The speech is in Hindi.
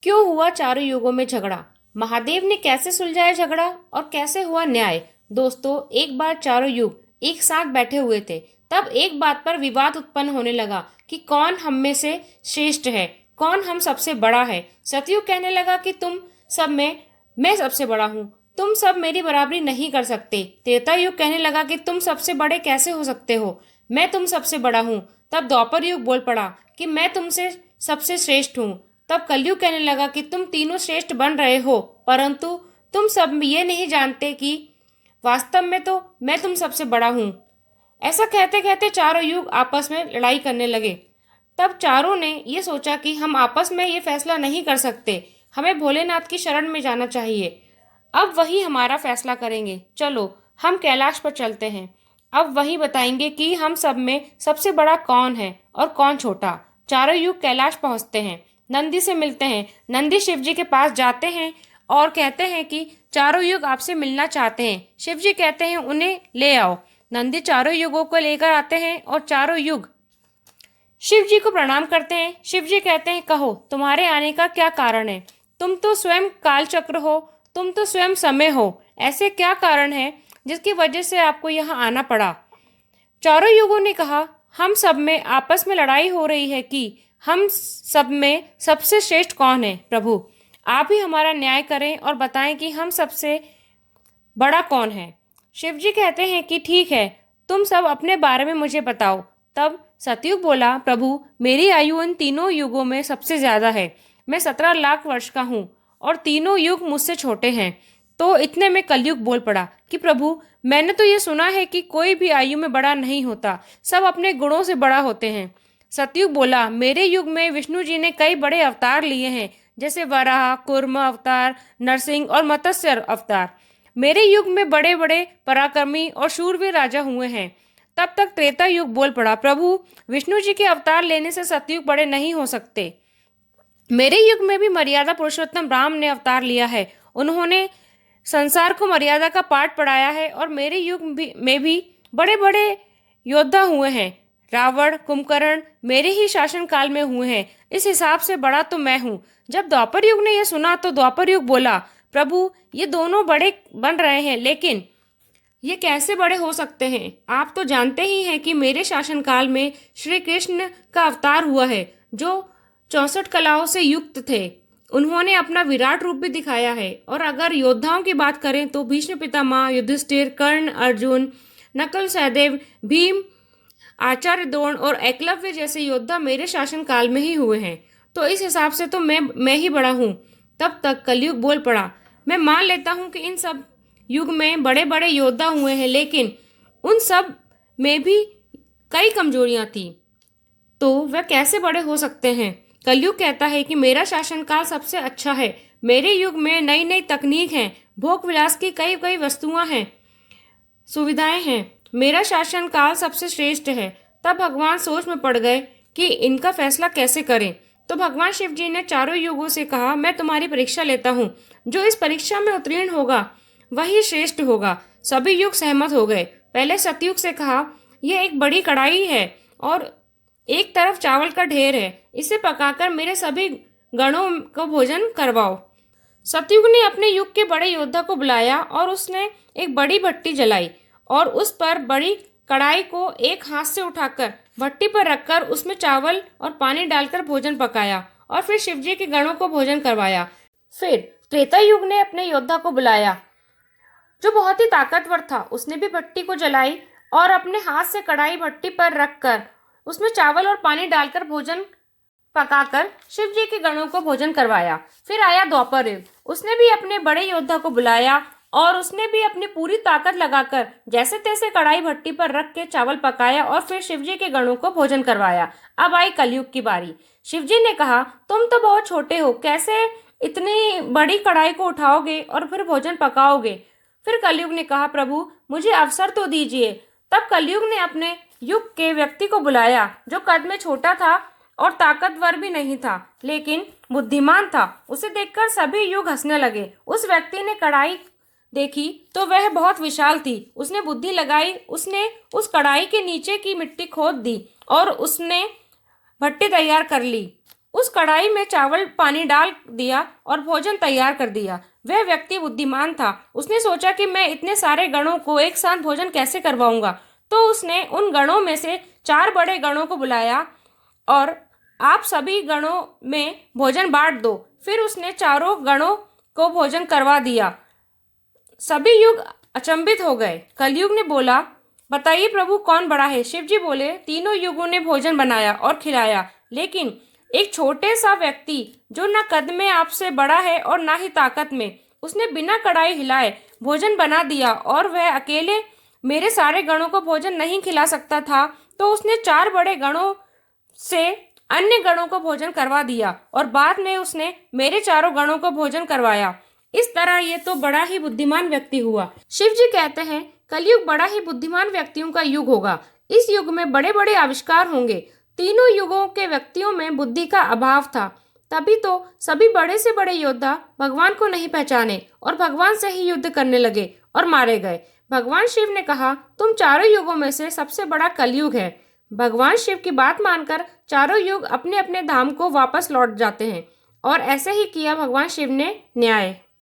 क्यों हुआ चारों युगों में झगड़ा? महादेव ने कैसे सुलझाया झगड़ा और कैसे हुआ न्याय? दोस्तों, एक बार चारों युग एक साथ बैठे हुए थे। तब एक बात पर विवाद उत्पन्न होने लगा कि कौन हम में से श्रेष्ठ है, कौन हम सबसे बड़ा है। सतयुग कहने लगा कि तुम सब में मैं सबसे बड़ा हूँ, तुम सब मेरी बराबरी नहीं कर सकते। त्रेता युग कहने लगा कि तुम सबसे बड़े कैसे हो सकते हो, मैं तुम सबसे बड़ा हूँ। तब द्वापर युग बोल पड़ा कि मैं तुमसे सबसे श्रेष्ठ हूँ। तब कलयुग कहने लगा कि तुम तीनों श्रेष्ठ बन रहे हो, परंतु तुम सब ये नहीं जानते कि वास्तव में तो मैं तुम सबसे बड़ा हूँ। ऐसा कहते कहते चारों युग आपस में लड़ाई करने लगे। तब चारों ने ये सोचा कि हम आपस में ये फैसला नहीं कर सकते, हमें भोलेनाथ की शरण में जाना चाहिए। अब वही हमारा फैसला करेंगे। चलो हम कैलाश पर चलते हैं। अब वही बताएंगे कि हम सब में सबसे बड़ा कौन है और कौन छोटा। चारों युग कैलाश पहुंचते हैं, नंदी से मिलते हैं। नंदी शिव जी के पास जाते हैं और कहते हैं कि चारों युग आपसे मिलना चाहते हैं। शिव जी कहते हैं उन्हें ले आओ। नंदी चारों युगों को लेकर आते हैं और चारों युग शिव जी को प्रणाम करते हैं। शिव जी कहते हैं, कहो तुम्हारे आने का क्या कारण है? तुम तो स्वयं कालचक्र हो, तुम तो स्वयं समय हो। ऐसे क्या कारण है जिसकी वजह से आपको यहाँ आना पड़ा? चारों युगों ने कहा, हम सब में आपस में लड़ाई हो रही है कि हम सब में सबसे श्रेष्ठ कौन है। प्रभु, आप ही हमारा न्याय करें और बताएं कि हम सबसे बड़ा कौन है। शिव जी कहते हैं कि ठीक है, तुम सब अपने बारे में मुझे बताओ। तब सतयुग बोला, प्रभु मेरी आयु इन तीनों युगों में सबसे ज्यादा है। मैं 17 लाख वर्ष का हूँ और तीनों युग मुझसे छोटे हैं। तो इतने में कलयुग बोल पड़ा कि प्रभु मैंने तो ये सुना है कि कोई भी आयु में बड़ा नहीं होता, सब अपने गुणों से बड़ा होते हैं। सतयुग बोला, मेरे युग में विष्णु जी ने कई बड़े अवतार लिए हैं, जैसे वराह, कूर्म अवतार, नरसिंह और मत्स्य अवतार। मेरे युग में बड़े बड़े पराक्रमी और शूरवीर राजा हुए हैं। तब तक त्रेता युग बोल पड़ा, प्रभु विष्णु जी के अवतार लेने से सतयुग बड़े नहीं हो सकते। मेरे युग में भी मर्यादा पुरुषोत्तम राम ने अवतार लिया है, उन्होंने संसार को मर्यादा का पाठ पढ़ाया है। और मेरे में भी बड़े बड़े योद्धा हुए हैं, रावण, कुंभकर्ण मेरे ही शासन काल में हुए हैं। इस हिसाब से बड़ा तो मैं हूँ। जब द्वापर युग ने यह सुना तो द्वापर युग बोला, प्रभु ये दोनों बड़े बन रहे हैं, लेकिन ये कैसे बड़े हो सकते हैं? आप तो जानते ही हैं कि मेरे शासनकाल में श्री कृष्ण का अवतार हुआ है, जो 64 कलाओं से युक्त थे। उन्होंने अपना विराट रूप भी दिखाया है। और अगर योद्धाओं की बात करें तो भीष्म पितामह, युधिष्ठिर, कर्ण, अर्जुन, नकुल, सहदेव, भीम, आचार्य द्रोण और एकलव्य जैसे योद्धा मेरे शासनकाल में ही हुए हैं। तो इस हिसाब से तो मैं ही बड़ा हूँ। तब तक कलयुग बोल पड़ा, मैं मान लेता हूँ कि इन सब युग में बड़े बड़े योद्धा हुए हैं, लेकिन उन सब में भी कई कमजोरियां थी, तो वह कैसे बड़े हो सकते हैं? कलयुग कहता है कि मेरा शासनकाल सबसे अच्छा है। मेरे युग में नई नई तकनीक है, भोग विलास की कई कई वस्तुएं हैं, सुविधाएं हैं। मेरा शासनकाल सबसे श्रेष्ठ है। तब भगवान सोच में पड़ गए कि इनका फैसला कैसे करें। तो भगवान शिव जी ने चारों युगों से कहा, मैं तुम्हारी परीक्षा लेता हूँ, जो इस परीक्षा में उत्तीर्ण होगा वही श्रेष्ठ होगा। सभी युग सहमत हो गए। पहले सतयुग से कहा, यह एक बड़ी कढ़ाई है और एक तरफ चावल का ढेर है, इसे पकाकर मेरे सभी गणों को भोजन करवाओ। सतयुग ने अपने युग के बड़े योद्धा को बुलाया और उसने एक बड़ी भट्टी जलाई और उस पर बड़ी कढ़ाई को एक हाथ से उठाकर भट्टी पर रखकर उसमें चावल और पानी डालकर भोजन पकाया और फिर शिवजी के गणों को भोजन करवाया। फिर त्रेता युग ने अपने योद्धा को बुलाया, जो बहुत ही ताकतवर था। उसने भी भट्टी को जलाई और अपने हाथ से कढ़ाई भट्टी पर रखकर उसमें चावल और पानी डालकर भोजन पकाकर शिव जी के गणों को भोजन करवाया। फिर आया द्वापर युग। उसने भी अपने बड़े योद्धा को बुलाया और उसने भी अपनी पूरी ताकत लगाकर जैसे तैसे कढ़ाई भट्टी पर रख के चावल पकाया और फिर शिव जी के गणों को भोजन करवाया। अब आई कलयुग की बारी। शिव जी ने कहा, तुम तो बहुत छोटे हो, कैसे इतनी बड़ी कढ़ाई को उठाओगे और फिर भोजन पकाओगे? फिर कलयुग ने कहा, प्रभु मुझे अवसर तो दीजिए। तब कलयुग ने अपने युग के व्यक्ति को बुलाया, जो कद में छोटा था और ताकतवर भी नहीं था, लेकिन बुद्धिमान था। उसे देखकर सभी युग हंसने लगे। उस व्यक्ति ने कढ़ाई देखी तो वह बहुत विशाल थी। उसने बुद्धि लगाई, उसने उस कढ़ाई के नीचे की मिट्टी खोद दी और उसने भट्टी तैयार कर ली। उस कढ़ाई में चावल पानी डाल दिया और भोजन तैयार कर दिया। वह व्यक्ति बुद्धिमान था। उसने सोचा कि मैं इतने सारे गणों को एक साथ भोजन कैसे करवाऊंगा। तो उसने उन गणों में से 4 बड़े गणों को बुलाया और आप सभी गणों में भोजन बांट दो। फिर उसने चारों गणों को भोजन करवा दिया। सभी युग अचंभित हो गए। कलयुग ने बोला, बताइए प्रभु कौन बड़ा है। शिव जी बोले, तीनों युगों ने भोजन बनाया और खिलाया, लेकिन एक छोटे सा व्यक्ति जो न कद में आपसे बड़ा है और ना ही ताकत में, उसने बिना कढ़ाई हिलाए भोजन बना दिया और वह अकेले मेरे सारे गणों को भोजन नहीं खिला सकता था। तो उसने 4 बड़े गणों से अन्य गणों को भोजन करवा दिया और बाद में उसने मेरे चारों गणों को भोजन करवाया। इस तरह ये तो बड़ा ही बुद्धिमान व्यक्ति हुआ। शिव जी कहते हैं, कलयुग बड़ा ही बुद्धिमान व्यक्तियों का युग होगा। इस युग में बड़े बड़े आविष्कार होंगे। तीनों युगों के व्यक्तियों में बुद्धि का अभाव था, तभी तो सभी बड़े से बड़े योद्धा भगवान को नहीं पहचाने और भगवान से ही युद्ध करने लगे और मारे गए। भगवान शिव ने कहा, तुम चारों युगों में से सबसे बड़ा कलयुग है। भगवान शिव की बात मानकर चारों युग अपने अपने धाम को वापस लौट जाते हैं और ऐसे ही किया भगवान शिव ने न्याय।